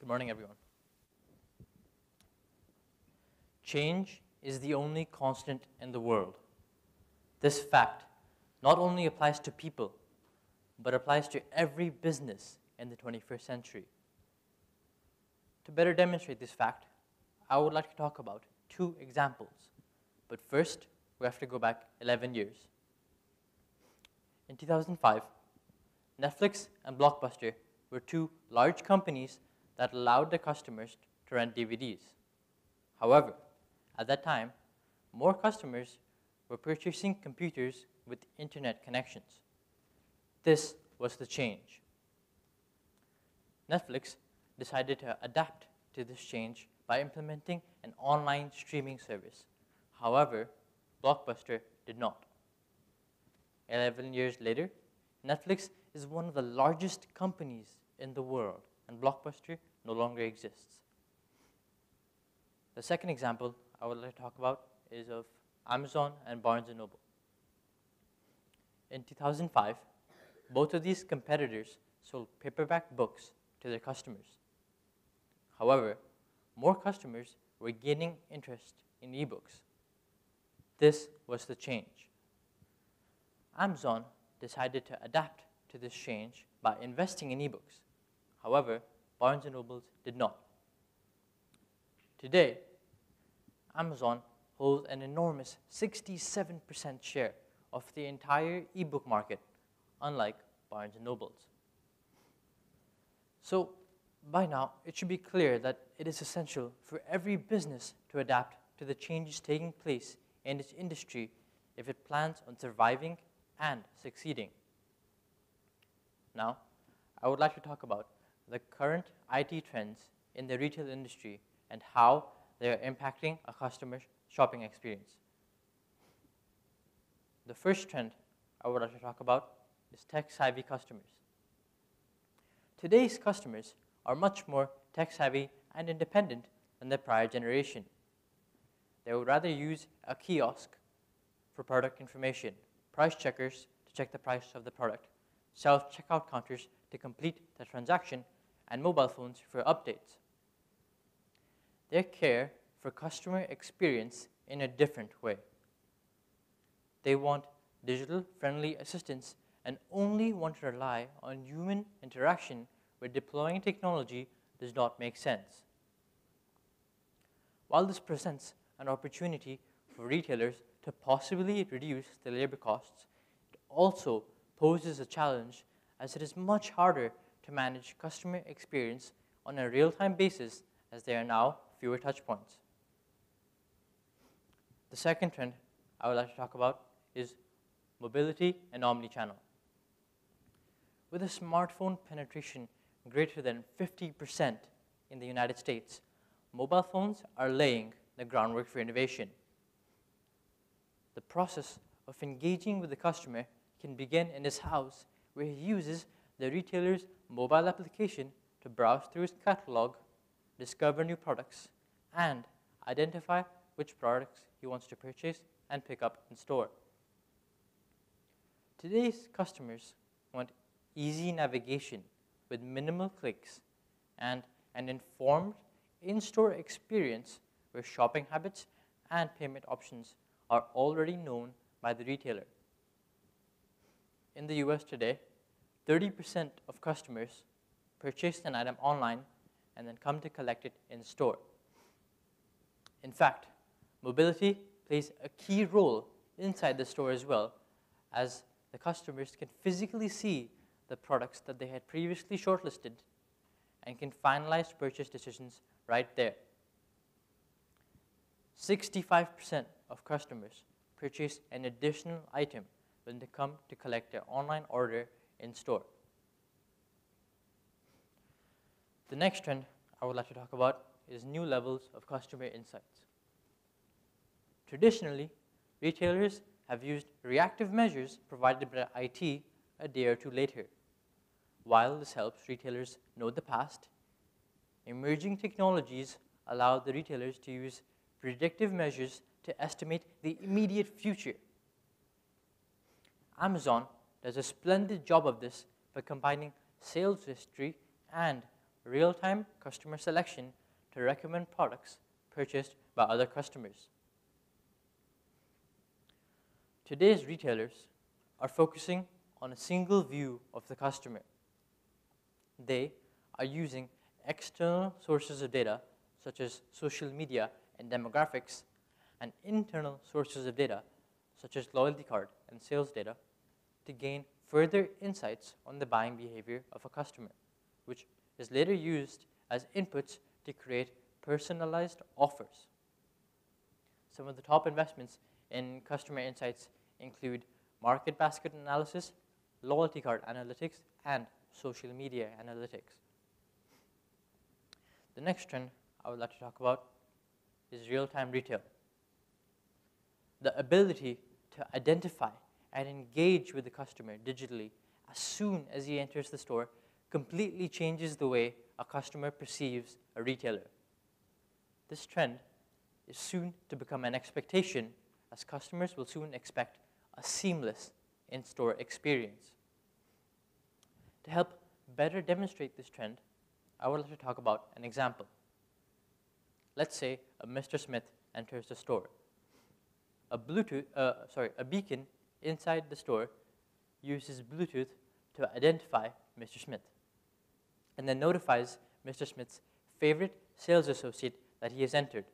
morning, everyone. Change is the only constant in the world. This fact not only applies to people, but applies to every business in the 21st century. To better demonstrate this fact, I would like to talk about two examples. But first, we have to go back 11 years. In 2005, Netflix and Blockbuster were two large companies that allowed their customers to rent DVDs. However, at that time, more customers were purchasing computers with internet connections. This was the change. Netflix decided to adapt to this change by implementing an online streaming service. However, Blockbuster did not. 11 years later, Netflix is one of the largest companies in the world, and Blockbuster no longer exists. The second example I would like to talk about is of Amazon and Barnes & Noble. In 2005, both of these competitors sold paperback books to their customers. However, more customers were gaining interest in ebooks. This was the change. Amazon decided to adapt to this change by investing in ebooks. However, Barnes & Noble did not. Today, Amazon holds an enormous 67% share of the entire ebook market, unlike Barnes & Noble's. So, by now, it should be clear that it is essential for every business to adapt to the changes taking place in its industry if it plans on surviving and succeeding. Now, I would like to talk about the current IT trends in the retail industry and how they are impacting a customer's shopping experience. The first trend I would like to talk about is tech-savvy customers. Today's customers are much more tech-savvy and independent than their prior generation. They would rather use a kiosk for product information, price checkers to check the price of the product, self-checkout counters to complete the transaction, and mobile phones for updates. They care for customer experience in a different way. They want digital-friendly assistance and only want to rely on human interaction where deploying technology does not make sense. While this presents an opportunity for retailers to possibly reduce their labor costs, it also poses a challenge as it is much harder to manage customer experience on a real-time basis as there are now fewer touch points. The second trend I would like to talk about is mobility and omni-channel. With a smartphone penetration greater than 50% in the United States, mobile phones are laying the groundwork for innovation. The process of engaging with the customer can begin in his house, where he uses the retailer's mobile application to browse through his catalog, discover new products, and identify which products he wants to purchase and pick up in store. Today's customers want easy navigation with minimal clicks and an informed in-store experience where shopping habits and payment options are already known by the retailer. In the US today, 30% of customers purchase an item online and then come to collect it in store. In fact, mobility plays a key role inside the store as well, as the customers can physically see the products that they had previously shortlisted and can finalize purchase decisions right there. 65% of customers purchase an additional item when they come to collect their online order in store. The next trend I would like to talk about is new levels of customer insights. Traditionally, retailers have used reactive measures provided by IT a day or two later. While this helps retailers know the past, emerging technologies allow the retailers to use predictive measures to estimate the immediate future. Amazon does a splendid job of this by combining sales history and real-time customer selection to recommend products purchased by other customers. Today's retailers are focusing on a single view of the customer. They are using external sources of data, such as social media and demographics, and internal sources of data, such as loyalty card and sales data, to gain further insights on the buying behavior of a customer, which is later used as inputs to create personalized offers. Some of the top investments in customer insights include market basket analysis, loyalty card analytics, and social media analytics. The next trend I would like to talk about is real-time retail. The ability to identify and engage with the customer digitally as soon as he enters the store completely changes the way a customer perceives a retailer. This trend is soon to become an expectation, as customers will soon expect a seamless in-store experience. To help better demonstrate this trend, I would like to talk about an example. Let's say a Mr. Smith enters the store. A beacon inside the store uses Bluetooth to identify Mr. Smith, and then notifies Mr. Smith's favorite sales associate that he has entered.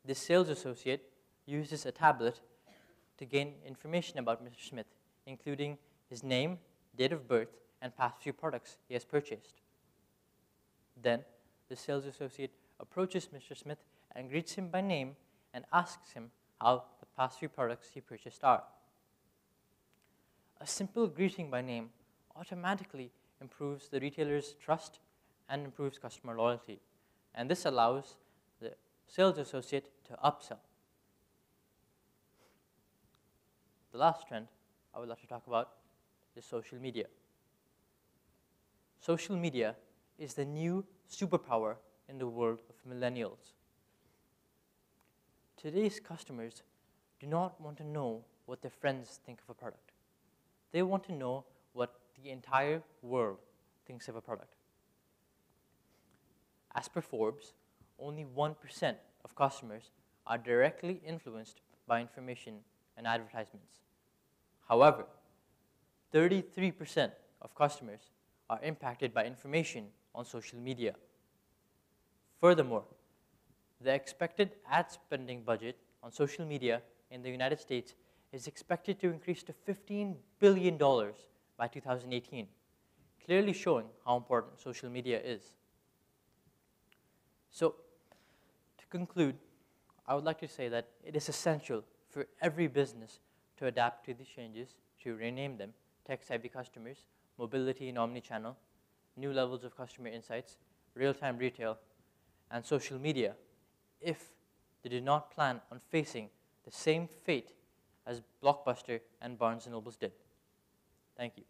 This sales associate uses a tablet to gain information about Mr. Smith, including his name, date of birth, and past few products he has purchased. Then, the sales associate approaches Mr. Smith and greets him by name and asks him how the past few products he purchased are. A simple greeting by name automatically improves the retailer's trust and improves customer loyalty, and this allows the sales associate to upsell. The last trend I would like to talk about is social media. Social media is the new superpower in the world of millennials. Today's customers do not want to know what their friends think of a product. They want to know what the entire world thinks of a product. As per Forbes, only 1% of customers are directly influenced by information and advertisements. However, 33% of customers are impacted by information on social media. Furthermore, the expected ad spending budget on social media in the United States is expected to increase to $15 billion by 2018, clearly showing how important social media is. So, to conclude, I would like to say that it is essential for every business to adapt to these changes, to rename them tech-savvy customers, mobility and omni-channel, new levels of customer insights, real-time retail, and social media, if they did not plan on facing the same fate as Blockbuster and Barnes & Nobles did. Thank you.